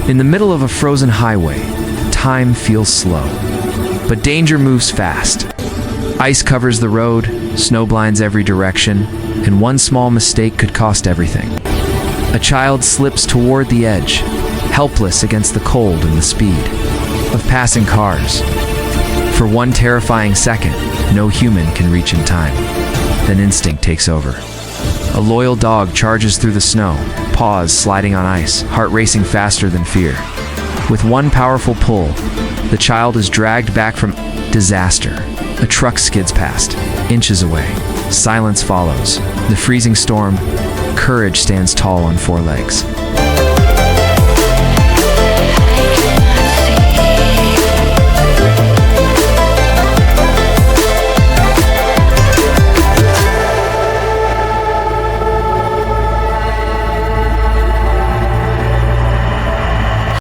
In the middle of a frozen highway, time feels slow. But danger moves fast. Ice covers the road, snow blinds every direction, and one small mistake could cost everything. A child slips toward the edge, helpless against the cold and the speed of passing cars. For one terrifying second, no human can reach in time. Then instinct takes over. A loyal dog charges through the snow, paws sliding on ice, heart racing faster than fear. With one powerful pull, the child is dragged back from disaster. A truck skids past, inches away. Silence follows. The freezing storm, courage stands tall on four legs.